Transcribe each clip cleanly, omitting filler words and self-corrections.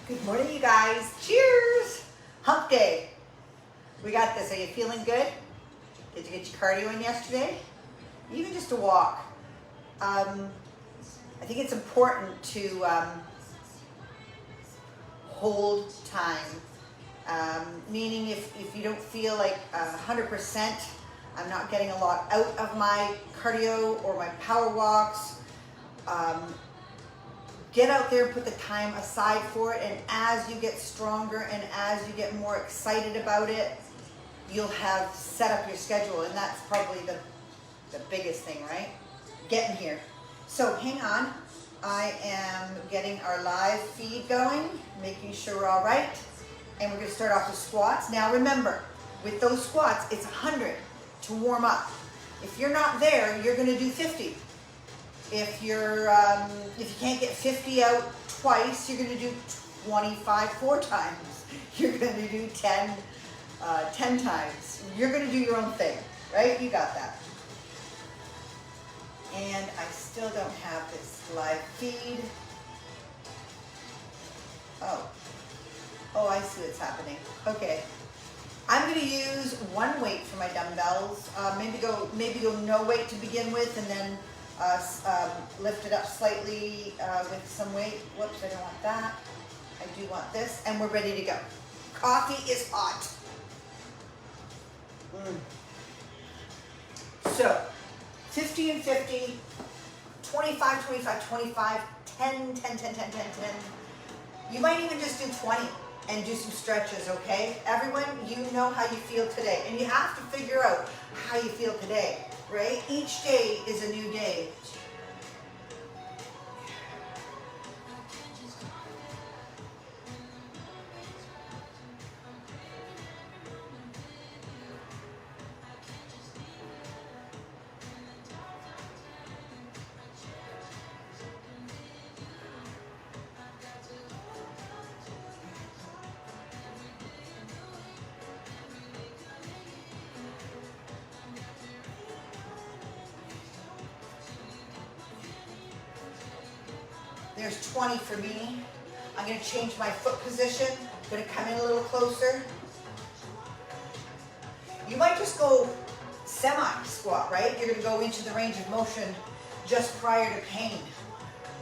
Good morning, you guys. Cheers! Hump day. We got this. Are you feeling good? Did you get your cardio in yesterday? Even just a walk. I think it's important to hold time. Meaning if you don't feel like 100%, I'm not getting a lot out of my cardio or my power walks, get out there and put the time aside for it, and as you get stronger and as you get more excited about it, you'll have set up your schedule, and that's probably the biggest thing, right? Getting here. So hang on, I am getting our live feed going, making sure we're all right, and we're going to start off with squats. Now remember, with those squats, it's 100 to warm up. If you're not there, you're going to do 50. If you can't get 50 out twice, you're going to do 25 4 times. You're going to do 10 times. You're going to do your own thing, right? You got that. And I still don't have this live feed. Oh, I see what's happening. Okay. I'm going to use one weight for my dumbbells. Maybe go no weight to begin with, and then lift it up slightly with some weight. Whoops, I don't want that. I do want this, and we're ready to go. Coffee is hot. So, 50 and 50, 25, 25, 25, 10, 10, 10, 10, 10, 10. You might even just do 20 and do some stretches, okay? Everyone, you know how you feel today, and you have to figure out how you feel today, right? Each day is a new day. There's 20 for me. I'm going to change my foot position. I'm going to come in a little closer. You might just go semi-squat, right? You're going to go into the range of motion just prior to pain,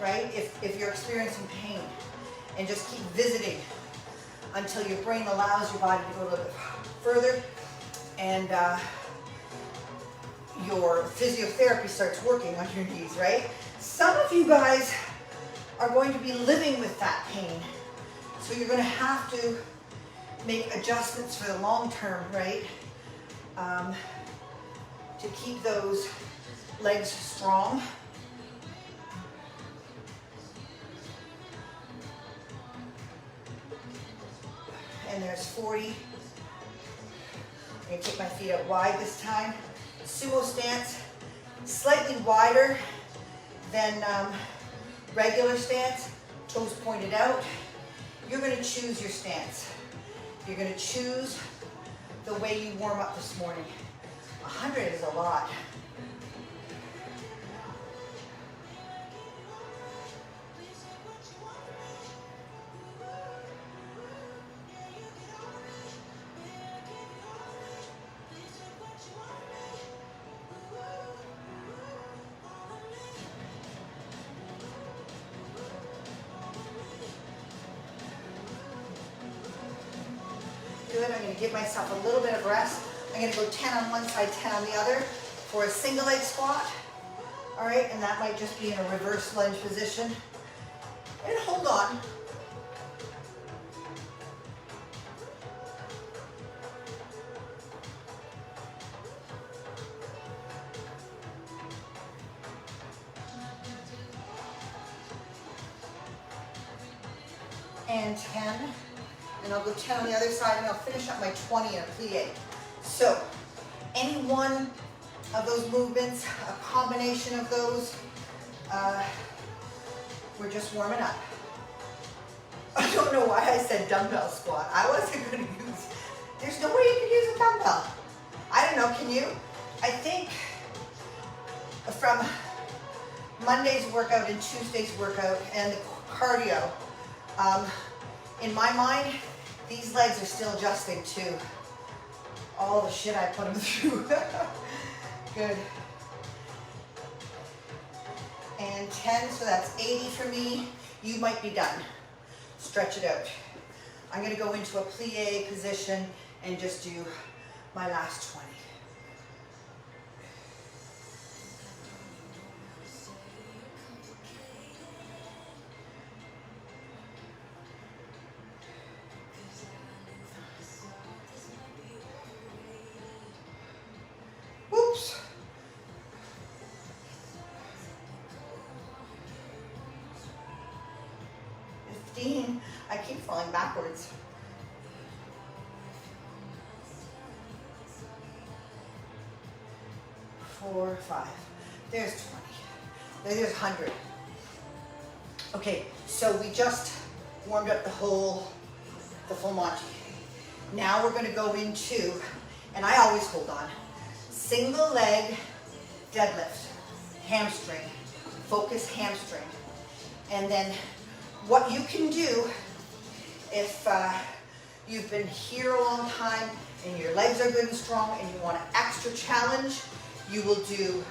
right? If you're experiencing pain. And just keep visiting until your brain allows your body to go a little bit further and your physiotherapy starts working on your knees, right? Some of you guys are going to be living with that pain. So you're going to have to make adjustments for the long term, right? To keep those legs strong. And there's 40. I'm going to take my feet out wide this time. Sumo stance, slightly wider than regular stance, toes pointed out. You're going to choose your stance. You're going to choose the way you warm up this morning. 100 is a lot. Good. I'm going to give myself a little bit of rest. I'm going to go 10 on one side, 10 on the other for a single leg squat. All right, and that might just be in a reverse lunge position. And hold on. And 10. And I'll go 10 on the other side, and I'll finish up my 20 in a plie. So, any one of those movements, a combination of those, we're just warming up. I don't know why I said dumbbell squat. I wasn't going to use, there's no way you could use a dumbbell. I don't know, can you? I think from Monday's workout and Tuesday's workout and the cardio, in my mind, these legs are still adjusting to all the shit I put them through. Good. And 10, so that's 80 for me. You might be done. Stretch it out. I'm gonna go into a plie position and just do my last 20. Whoops. 15. I keep falling backwards. 4, 5. There's 20. There's 100. Okay, so we just warmed up the full Monty. Now we're going to go into, and I always hold on, single leg deadlift, hamstring, focus hamstring. And then what you can do if you've been here a long time and your legs are good and strong and you want an extra challenge, you will do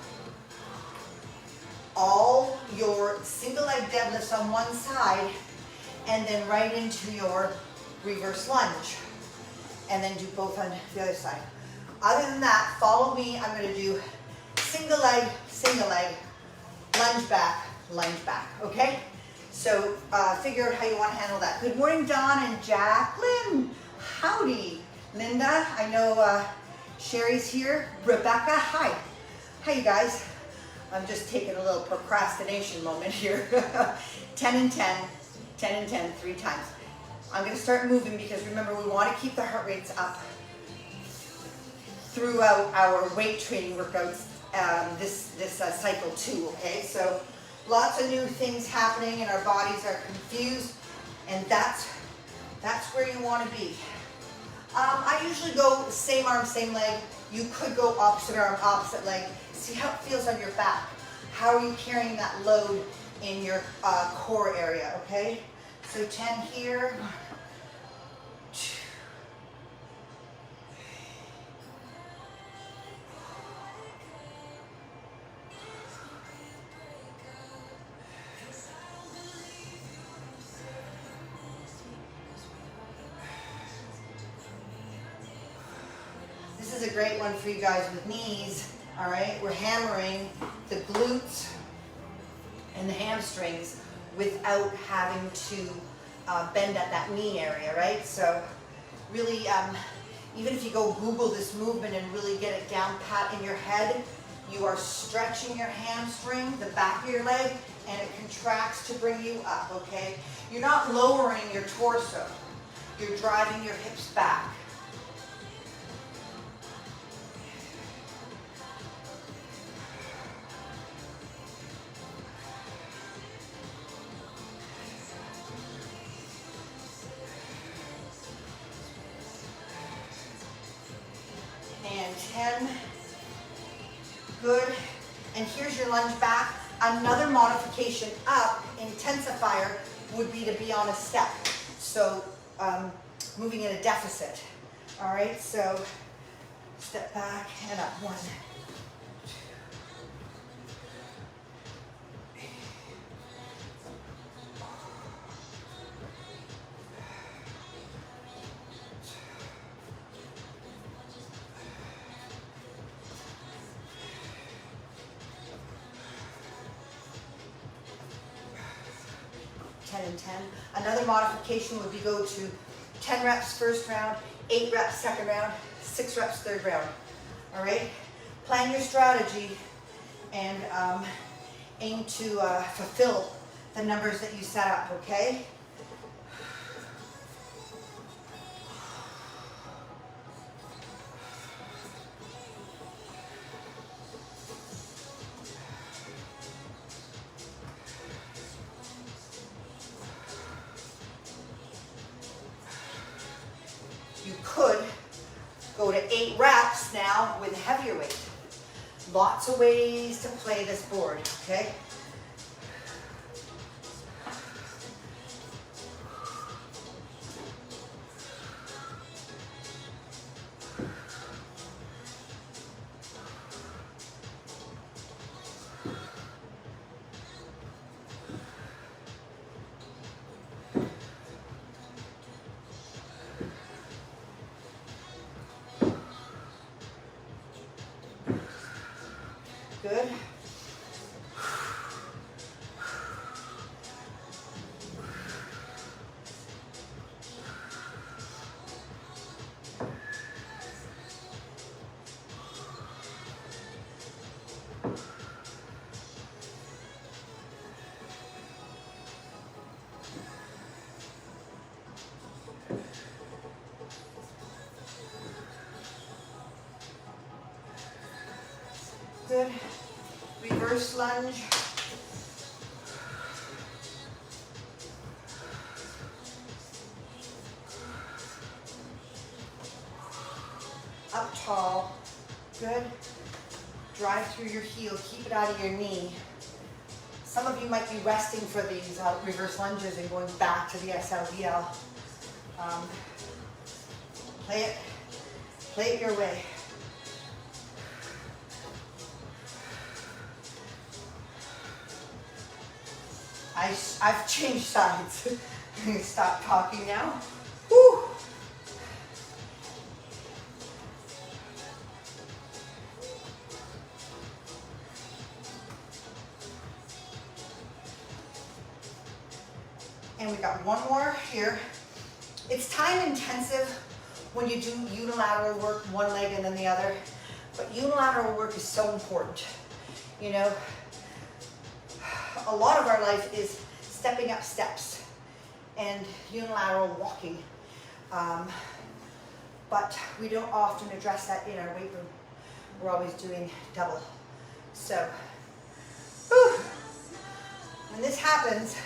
all your single leg deadlifts on one side and then right into your reverse lunge and then do both on the other side. Other than that, follow me. I'm going to do single leg, lunge back, okay? So figure out how you want to handle that. Good morning, Dawn and Jacqueline. Howdy. Linda, I know Sherry's here. Rebecca, hi. Hi, you guys. I'm just taking a little procrastination moment here. 10 and 10, 10 and 10, 3 times. I'm going to start moving because remember, we want to keep the heart rates up throughout our weight training workouts this cycle too, okay? So lots of new things happening and our bodies are confused, and that's where you want to be. I usually go same arm, same leg. You could go opposite arm, opposite leg. See how it feels on your back. How are you carrying that load in your core area, okay? So 10 here. 1, 2. This is a great one for you guys with knees, all right? We're hammering the glutes and the hamstrings without having to bend at that knee area, right? So really, even if you go Google this movement and really get it down pat in your head, you are stretching your hamstring, the back of your leg, and it contracts to bring you up, okay? You're not lowering your torso. You're driving your hips back. And 10, good. And here's your lunge back. Another modification up, intensifier, would be to be on a step. So moving in a deficit. All right, so step back and up. 1, 2. 10 and 10. Another modification would be go to 10 reps first round, 8 reps second round, 6 reps third round. All right? Plan your strategy and aim to fulfill the numbers that you set up, okay? You could go to 8 reps now with heavier weight. Lots of ways to play this board, okay? reverse lunge. Up tall, good. Drive through your heel, keep it out of your knee. Some of you might be resting for these reverse lunges and going back to the SLDL. Play it your way. I've changed sides. I'm gonna stop talking now. Whew. And we got one more here. It's time intensive when you do unilateral work, one leg and then the other. But unilateral work is so important. You know, a lot of our life is stepping up steps and unilateral walking. But we don't often address that in our weight room. We're always doing double. So, whew, when this happens,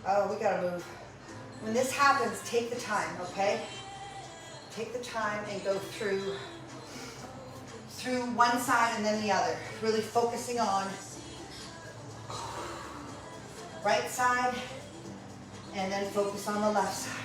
oh, we gotta move. When this happens, take the time, okay? Take the time and go through one side and then the other. Really focusing on right side and then focus on the left side.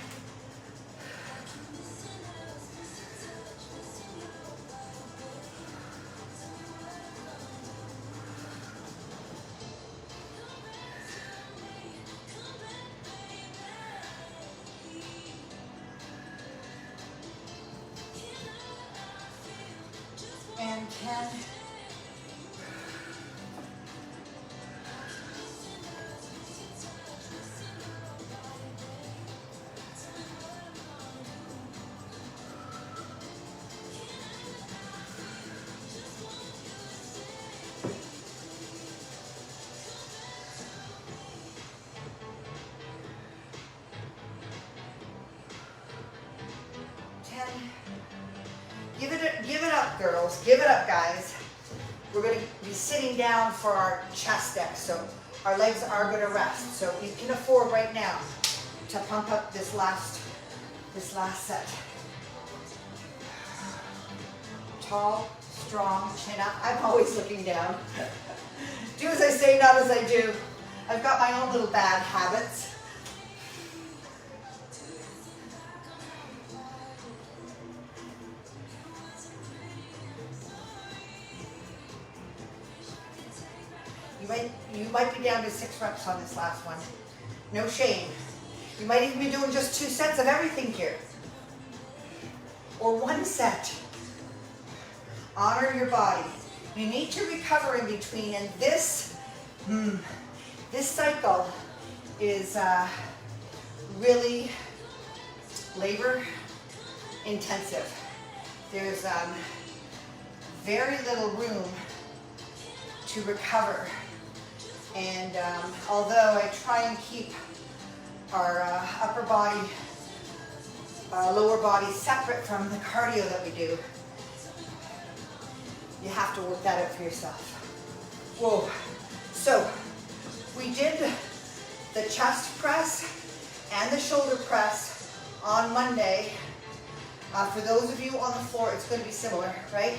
And 10. Give it up, girls. Give it up, guys. We're going to be sitting down for our chest deck, so our legs are going to rest. So you can afford right now to pump up this last set. Tall, strong, chin up. I'm always looking down. Do as I say, not as I do. I've got my own little bad habits. You might be down to 6 reps on this last one. No shame. You might even be doing just 2 sets of everything here. Or 1 set. Honor your body. You need to recover in between, and this cycle is really labor intensive. There's very little room to recover. And although I try and keep our upper body, lower body separate from the cardio that we do, you have to work that out for yourself. Whoa. So we did the chest press and the shoulder press on Monday. For those of you on the floor, it's going to be similar, right?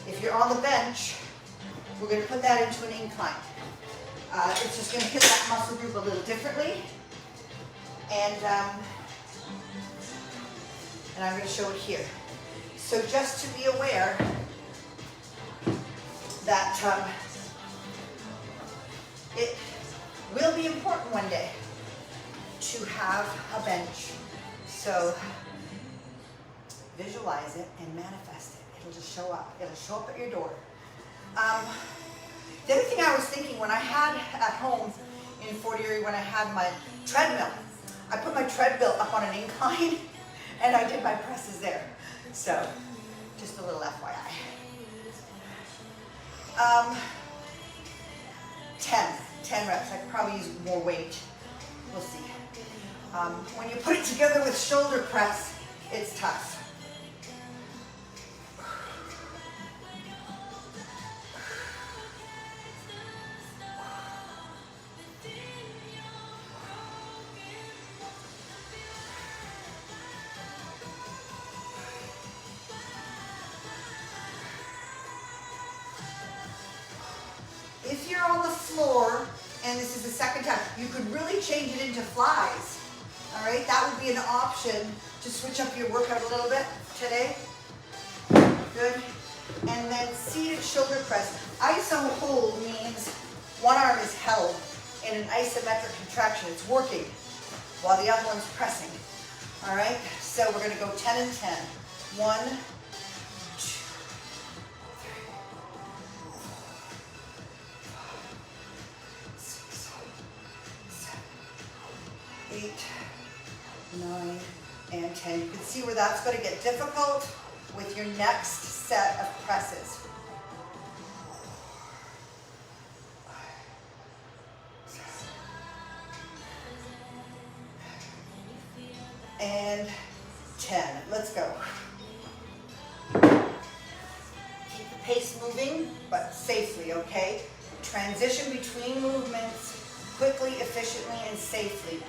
If you're on the bench, we're going to put that into an incline. It's just going to hit that muscle group a little differently. And I'm going to show it here. So just to be aware that it will be important one day to have a bench. So visualize it and manifest it. It'll just show up. It'll show up at your door. The other thing I was thinking, when I had at home in Fort Erie, when I had my treadmill, I put my treadmill up on an incline and I did my presses there. So just a little FYI. 10 reps. I could probably use more weight. We'll see. When you put it together with shoulder press, it's tough. floor, and this is the second time. You could really change it into flies. All right, that would be an option to switch up your workout a little bit today. Good. And then seated shoulder press. Iso hold means one arm is held in an isometric contraction. It's working while the other one's pressing. All right, so we're going to go 10 and 10. 1, 2, 3, 6, 7, 8, 9, and 10. You can see where that's going to get difficult with your next set of presses. And 10. Let's go. Keep the pace moving, but safely, okay? Transition between movements quickly, efficiently, and safely.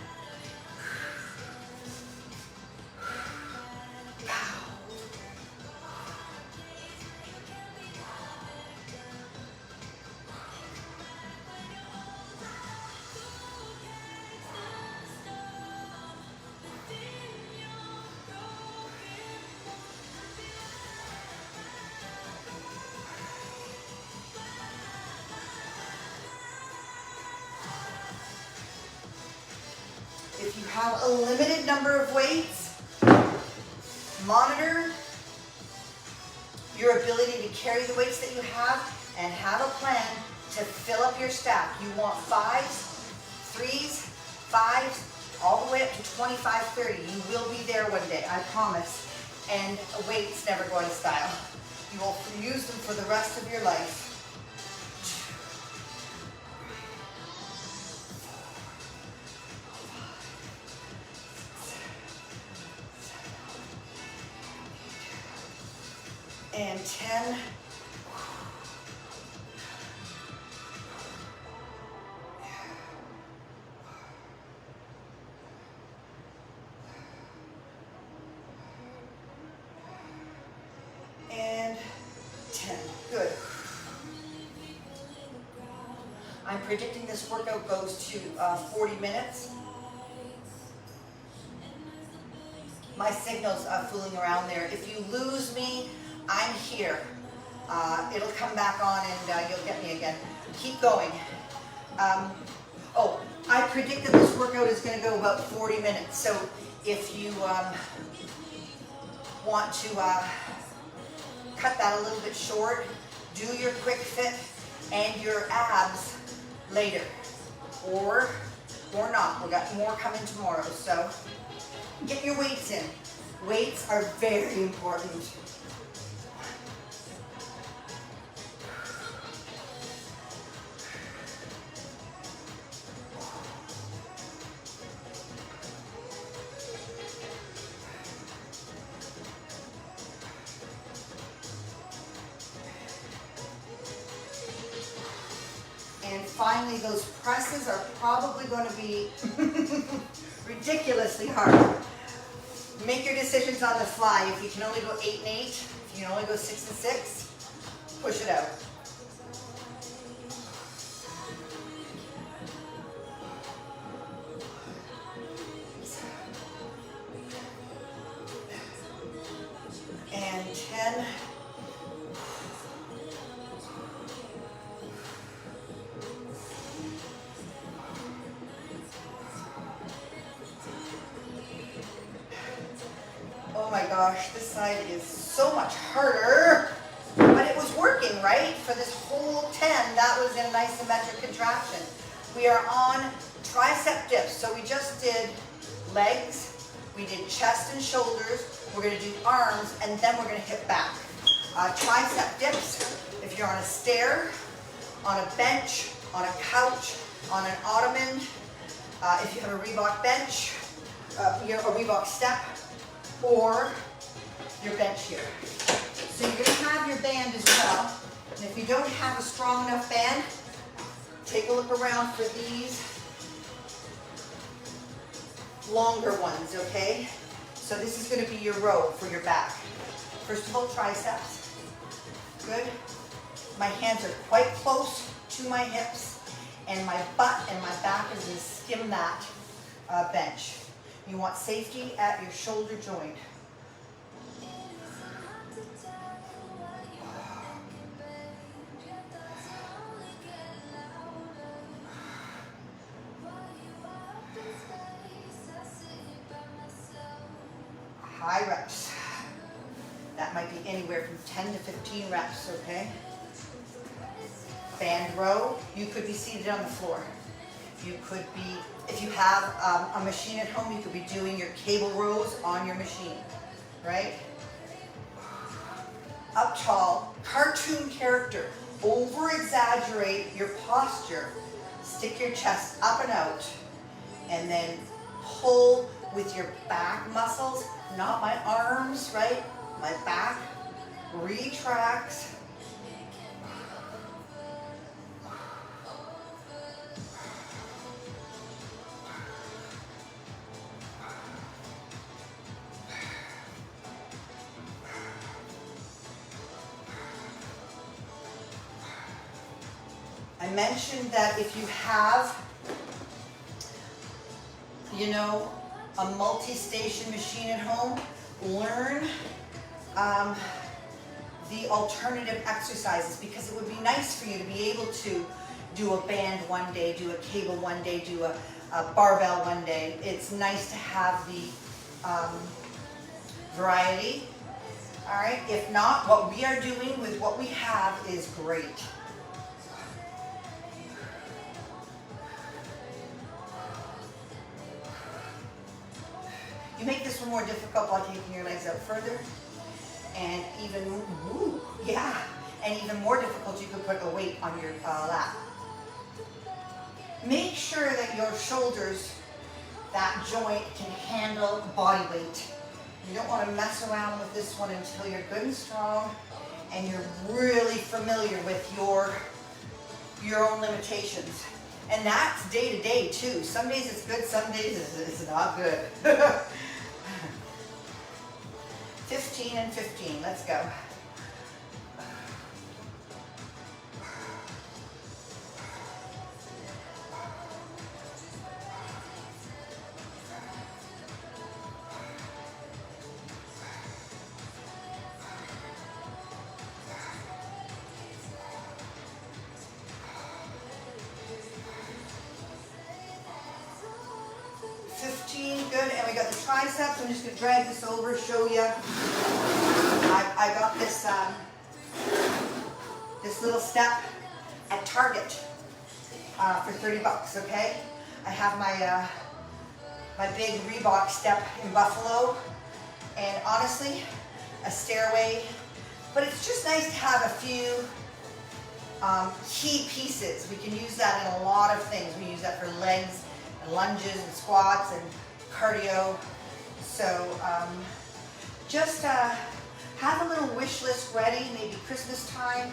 If you have a limited number of weights, monitor your ability to carry the weights that you have and have a plan to fill up your stack. You want 5s, 3s, 5s, all the way up to 25, 30. You will be there one day, I promise. And weights never go out of style. You will use them for the rest of your life. And 10. And 10. Good. I'm predicting this workout goes to 40 minutes. My signal's fooling around there. If you lose me, I'm here. It'll come back on and you'll get me again. Keep going. Oh, I predict that this workout is going to go about 40 minutes. So if you want to cut that a little bit short, do your quick fit and your abs later. Or not. We've got more coming tomorrow. So get your weights in. Weights are very important. And finally, those presses are probably going to be ridiculously hard. Make your decisions on the fly. If you can only go 8 and 8, if you can only go 6 and 6, push it out. And 10. Oh my gosh, this side is so much harder, but it was working, right? For this whole 10, that was in an isometric contraction. We are on tricep dips. So we just did legs, we did chest and shoulders, we're gonna do arms, and then we're gonna hit back. Tricep dips, if you're on a stair, on a bench, on a couch, on an ottoman, if you have a Reebok bench, a Reebok step, or your bench here. So you're going to have your band as well. And if you don't have a strong enough band, take a look around for these longer ones, okay? So this is going to be your row for your back. First of all, triceps. Good. My hands are quite close to my hips. and my butt and my back is going to skim that bench. You want safety at your shoulder joint. High reps. That might be anywhere from 10 to 15 reps, okay? Band row, you could be seated on the floor. You could be, if you have a machine at home, you could be doing your cable rows on your machine, right? Up tall, cartoon character, over-exaggerate your posture. Stick your chest up and out, and then pull with your back muscles, not my arms, right? My back retracts. I mentioned that if you have, you know, a multi-station machine at home, learn the alternative exercises, because it would be nice for you to be able to do a band one day, do a cable one day, do a barbell one day. It's nice to have the variety. All right, if not, what we are doing with what we have is great. You make this one more difficult by taking your legs out further, and even, ooh, yeah, and even more difficult, you could put a weight on your lap. Make sure that your shoulders, that joint, can handle body weight. You don't want to mess around with this one until you're good and strong, and you're really familiar with your own limitations. And that's day to day too. Some days it's good, some days it's not good. 15 and 15, let's go. Good, and we got the triceps. I'm just going to drag this over, show you. I got this this little step at Target for 30 bucks, okay? I have my my big Reebok step in Buffalo, and honestly, a stairway, but it's just nice to have a few key pieces. We can use that in a lot of things. We use that for legs and lunges and squats and cardio. So just have a little wish list ready, maybe Christmas time.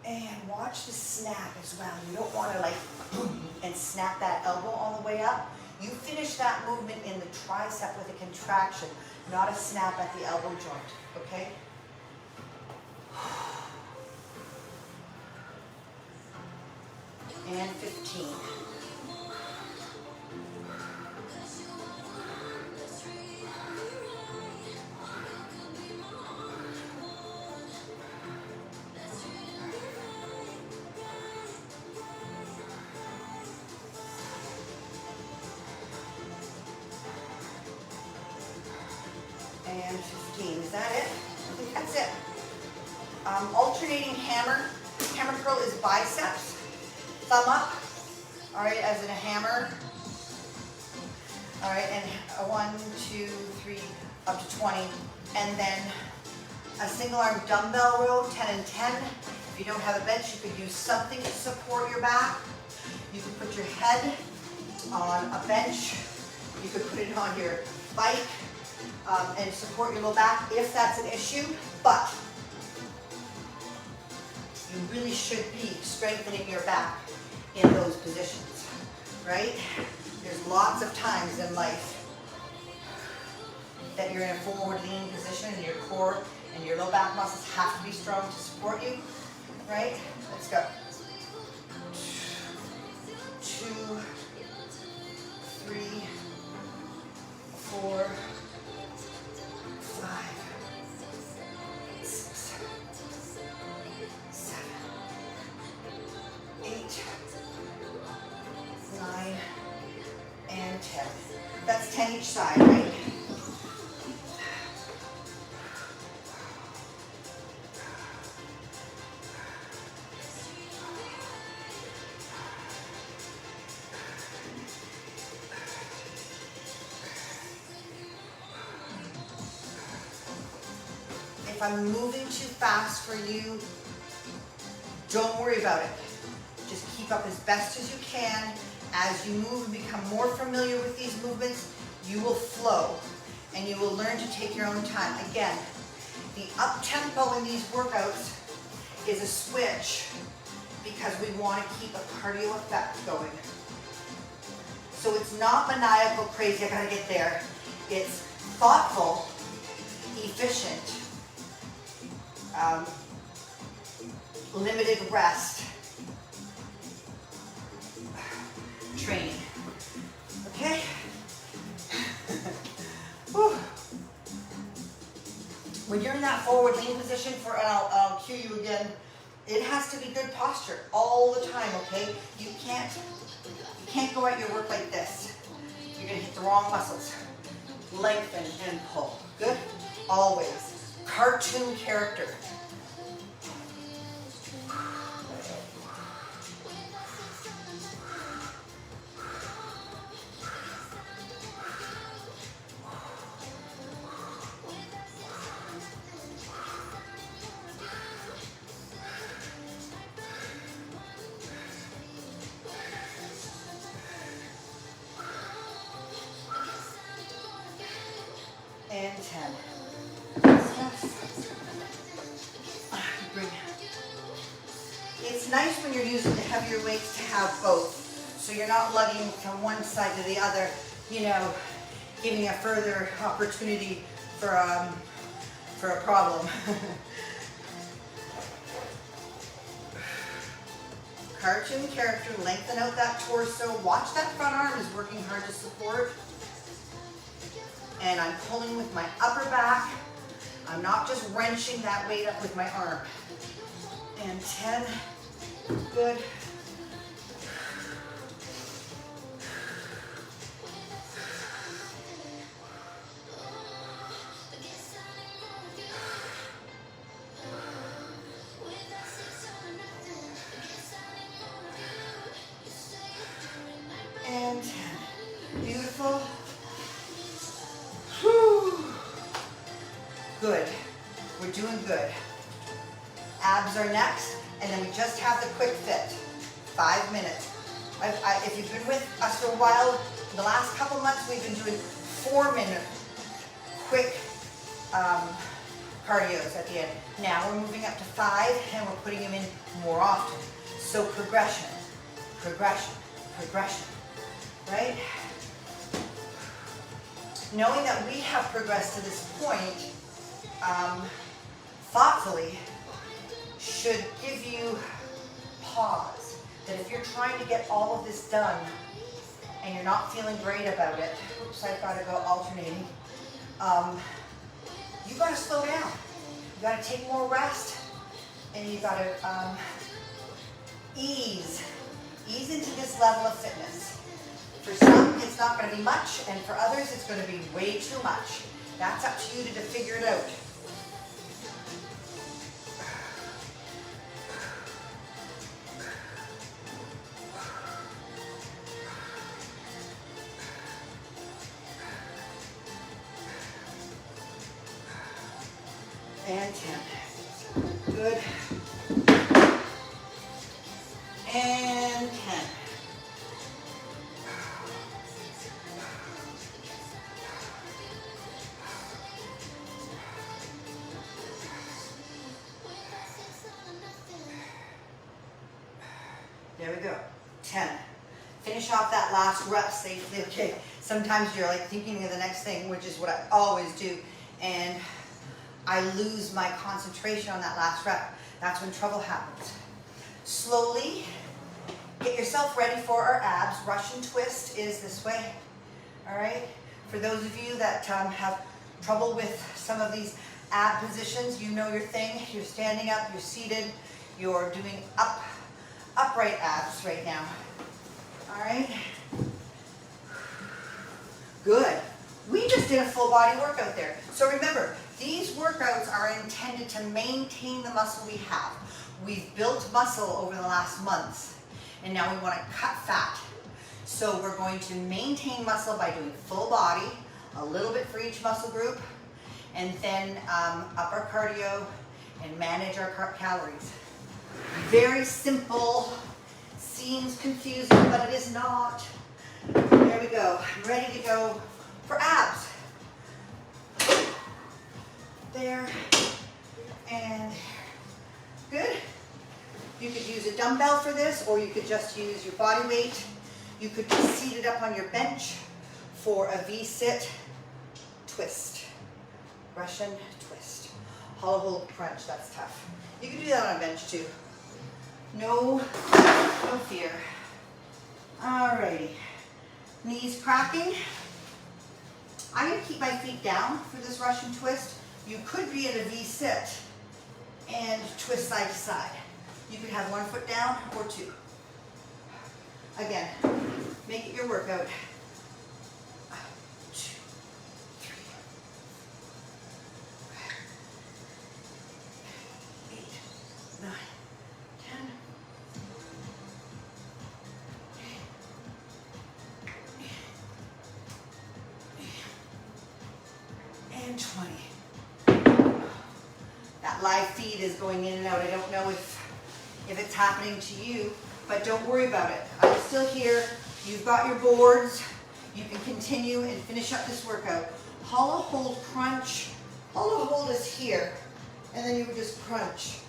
And watch the snap as well. You don't want to like boom and snap that elbow all the way up. You finish that movement in the tricep with a contraction, not a snap at the elbow joint, okay? And 15. And 15, is that it? I think that's it. Alternating hammer. Hammer curl is biceps. Thumb up, all right, as in a hammer. All right, and a 1, 2, 3, up to 20. And then a single arm dumbbell row, 10 and 10. If you don't have a bench, you could use something to support your back. You could put your head on a bench. You could put it on your bike. And support your low back if that's an issue, but you really should be strengthening your back in those positions, right? There's lots of times in life that you're in a forward leaning position and your core and your low back muscles have to be strong to support you, right? Let's go. 2, 3, 4, 5, 6, 7, 8, 9, and 10. That's 10 each side, right? If I'm moving too fast for you, don't worry about it. Just keep up as best as you can. As you move and become more familiar with these movements, you will flow and you will learn to take your own time. Again, the up tempo in these workouts is a switch because we want to keep a cardio effect going. So it's not maniacal, crazy, I gotta get there. It's thoughtful, efficient, limited rest training. Okay? When you're in that forward lean position, and I'll cue you again, it has to be good posture all the time, okay? You can't go at your work like this. You're gonna hit the wrong muscles. Lengthen and pull. Good? Always. Cartoon character. And 10. It's nice when you're using the heavier weights to have both. So you're not lugging from one side to the other, you know, giving a further opportunity for a problem. Cartoon character, lengthen out that torso. Watch that front arm is working hard to support. And I'm pulling with my upper back. I'm not just wrenching that weight up with my arm. And 10, good. And 10, beautiful. Good. We're doing good. Abs are next, and then we just have the quick fit. 5 minutes. If you've been with us for a while, the last couple months we've been doing 4-minute quick cardios at the end. Now we're moving up to 5, and we're putting them in more often. So progression, progression, progression, right? Knowing that we have progressed to this point, thoughtfully, should give you pause. That if you're trying to get all of this done and you're not feeling great about it, oops, I've got to go alternating, you got to slow down. You got to take more rest, and you got to ease into this level of fitness. For some, it's not going to be much, and for others, it's going to be way too much. That's up to you to figure it out. And 10. Good. And 10. There we go. 10. Finish off that last rep safely, okay? Sometimes you're like thinking of the next thing, which is what I always do, and I lose my concentration on that last rep. That's when trouble happens. Slowly get yourself ready for our abs. Russian twist is this way, all right? For those of you that have trouble with some of these ab positions, you know your thing. You're standing up, you're seated, you're doing upright abs right now. All right? Good. We just did a full body workout there. So remember, these workouts are intended to maintain the muscle we have. We've built muscle over the last months, and now we want to cut fat. So we're going to maintain muscle by doing full body, a little bit for each muscle group, and then up our cardio and manage our calories. Very simple. Seems confusing, but it is not. There we go. I'm ready to go for abs. There and there. Good. You could use a dumbbell for this, or you could just use your body weight. You could be seated up on your bench for a V-sit twist. Russian twist. Hollow hold crunch, that's tough. You can do that on a bench too. No fear. Alrighty. Knees cracking. I'm going to keep my feet down for this Russian twist. You could be in a V-sit and twist side to side. You could have one foot down or two. Again, make it your workout. 2, 3, 8, 9, 10. And 20. That live feed is going in and out. I don't know if it's happening to you, but don't worry about it. I'm still here. You've got your boards. You can continue and finish up this workout. Hollow hold crunch. Hollow hold is here, and then you would just crunch.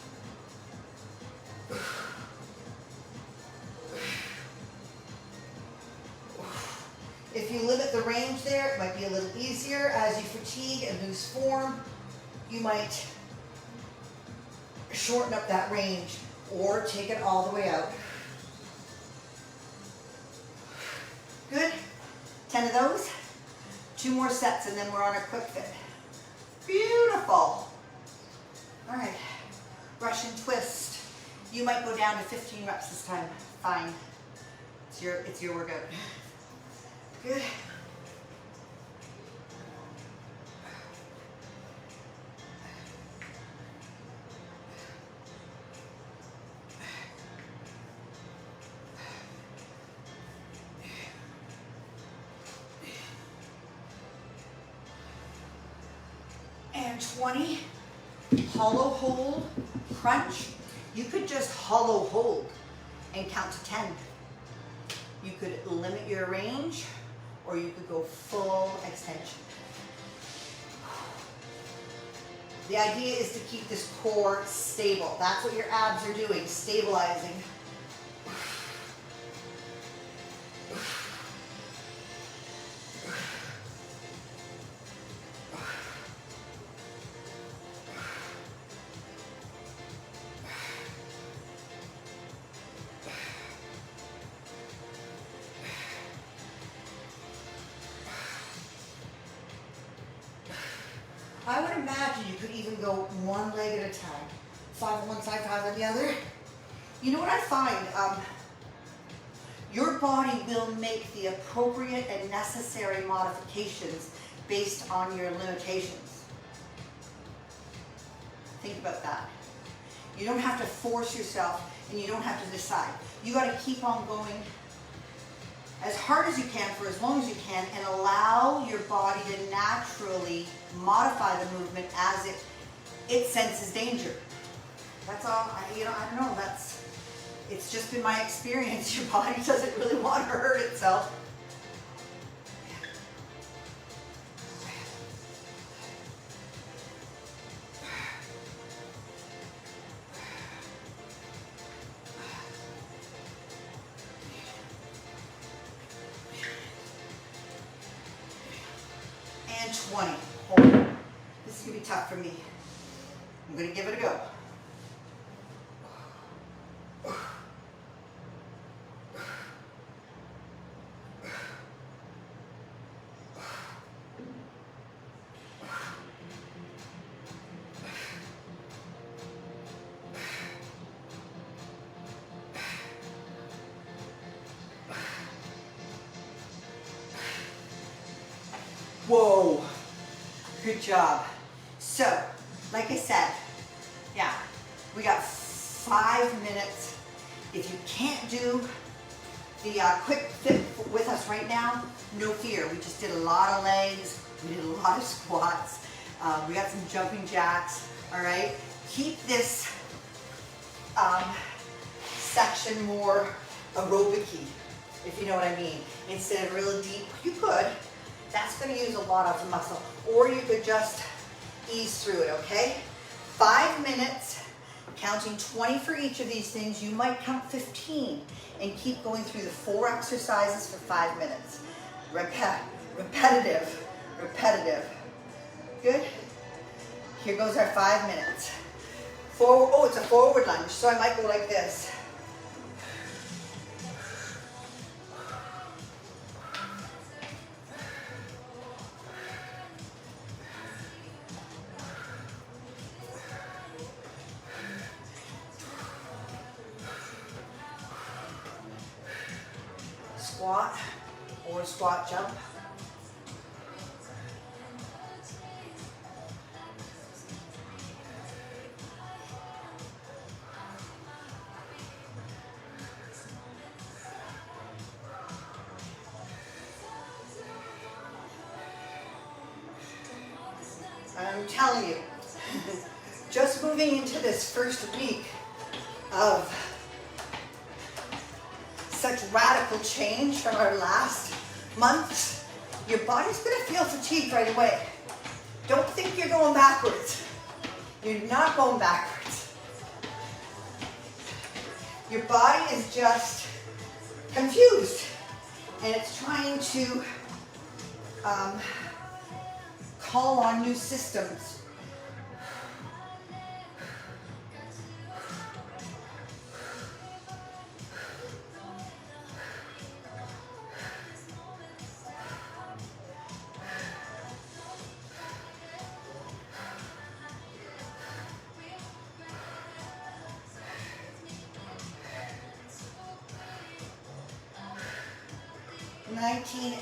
If you limit the range there, it might be a little easier. As you fatigue and lose form, you might shorten up that range or take it all the way out. Good. 10 of those. 2 more sets and then we're on a quick fit. Beautiful. All right. Russian twist. You might go down to 15 reps this time. Fine. It's your workout. Good. And 20. Hollow hold, crunch. You could just hollow hold and count to 10. You could limit your range, or you could go full extension. The idea is to keep this core stable. That's what your abs are doing, stabilizing. I would imagine you could even go one leg at a time. 5 on one side, 5 on the other. You know what I find? Your body will make the appropriate and necessary modifications based on your limitations. Think about that. You don't have to force yourself and you don't have to decide. You got to keep on going as hard as you can for as long as you can and allow your body to naturally modify the movement as it senses danger. That's all. I don't know. It's just been my experience. Your body doesn't really want to hurt itself. 20. Hold on. This is gonna be tough for me. I'm gonna give it a go. Whoa, good job. So, like I said, yeah, we got 5 minutes. If you can't do the quick fit with us right now, no fear. We just did a lot of legs, we did a lot of squats, we got some jumping jacks, all right? Keep this section more aerobic-y, if you know what I mean. Instead of really deep, you could. That's going to use a lot of muscle. Or you could just ease through it, okay? 5 minutes, counting 20 for each of these things. You might count 15 and keep going through the 4 exercises for 5 minutes. Repetitive. Good? Here goes our 5 minutes. Oh, it's a forward lunge, so I might go like this. Squat or squat jump. I'm telling you, just moving into this first week of such radical change from our last months, your body's going to feel fatigued right away. Don't think you're going backwards. You're not going backwards. Your body is just confused and it's trying to call on new systems.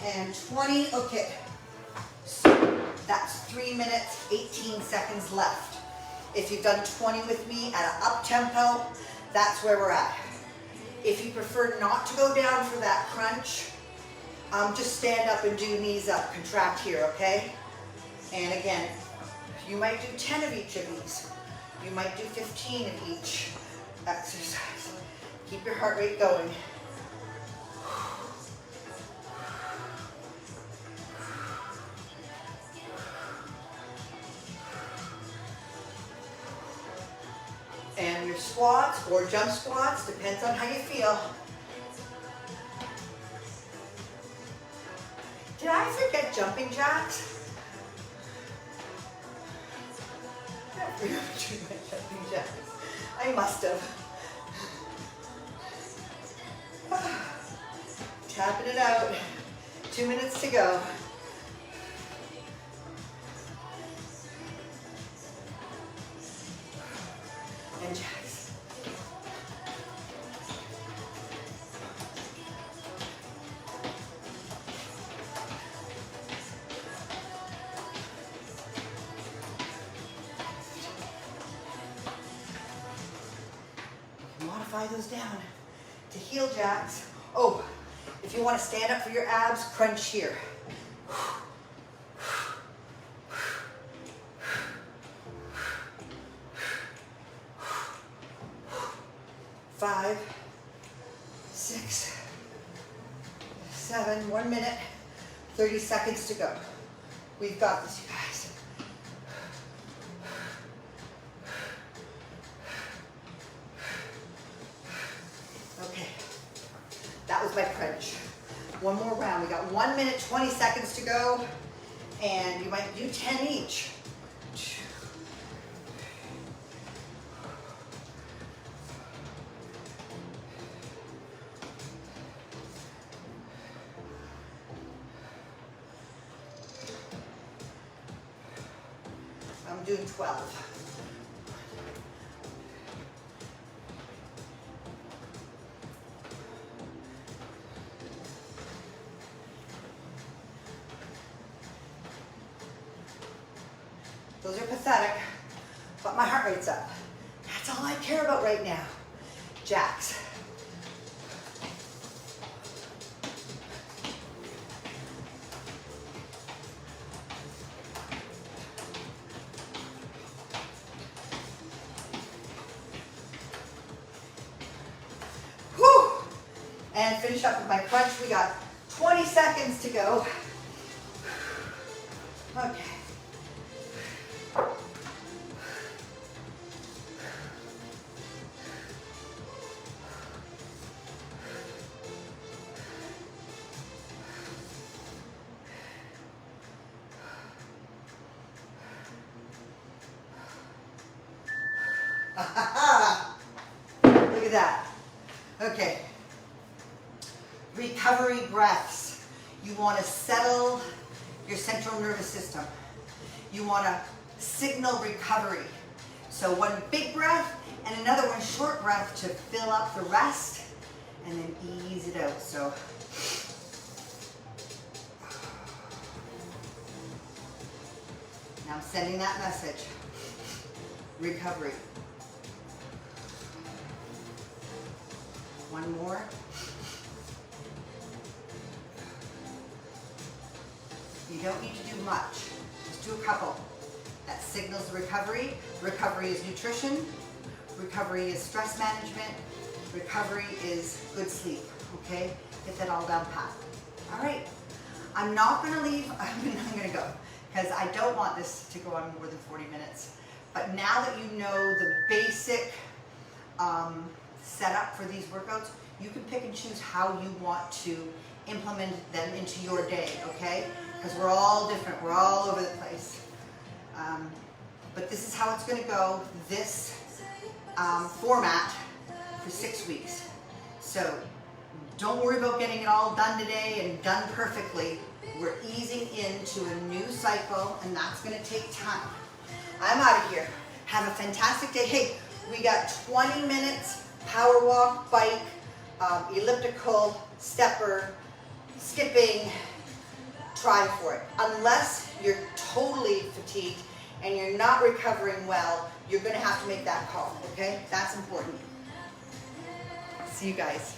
And 20, okay, so that's 3 minutes, 18 seconds left. If you've done 20 with me at an up tempo, that's where we're at. If you prefer not to go down for that crunch, just stand up and do knees up, contract here, okay? And again, you might do 10 of each of these. You might do 15 of each exercise. Keep your heart rate going. And your squats or jump squats, depends on how you feel. Did I forget jumping jacks? I don't remember doing my jumping jacks. I must have. Tapping it out. 2 minutes to go. And jacks. Modify those down to heel jacks. Oh, if you want to stand up for your abs, crunch here. 5, 6, 7, 1 minute, 30 seconds to go. We've got this, you guys. Okay, that was my crunch. One more round. We got 1 minute, 20 seconds to go. And you might do 10 each. I'm doing 12. Those are pathetic, but my heart rate's up. That's all I care about right now. Jacks. Whew! And finish up with my crunch. We got 20 seconds to go. Okay. Look at that. Okay. Recovery breaths. You want to settle your central nervous system. You want to signal recovery. So one big breath and another one short breath to fill up the rest and then ease it out. So now I'm sending that message. Recovery. One more. You don't need to do much. Just do a couple. That signals the recovery. Recovery is nutrition. Recovery is stress management. Recovery is good sleep. Okay? Get that all down pat. All right. I'm not going to leave. I'm going to go because I don't want this to go on more than 40 minutes. But now that you know the basic setup for these workouts, you can pick and choose how you want to implement them into your day, okay? Because we're all different, we're all over the place. But this is how it's gonna go, this format for 6 weeks. So don't worry about getting it all done today and done perfectly. We're easing into a new cycle and that's gonna take time. I'm out of here. Have a fantastic day. Hey, we got 20 minutes, PowerWalk, bike, elliptical, stepper, skipping. Try for it. Unless you're totally fatigued and you're not recovering well, you're gonna have to make that call, okay? That's important. See you guys.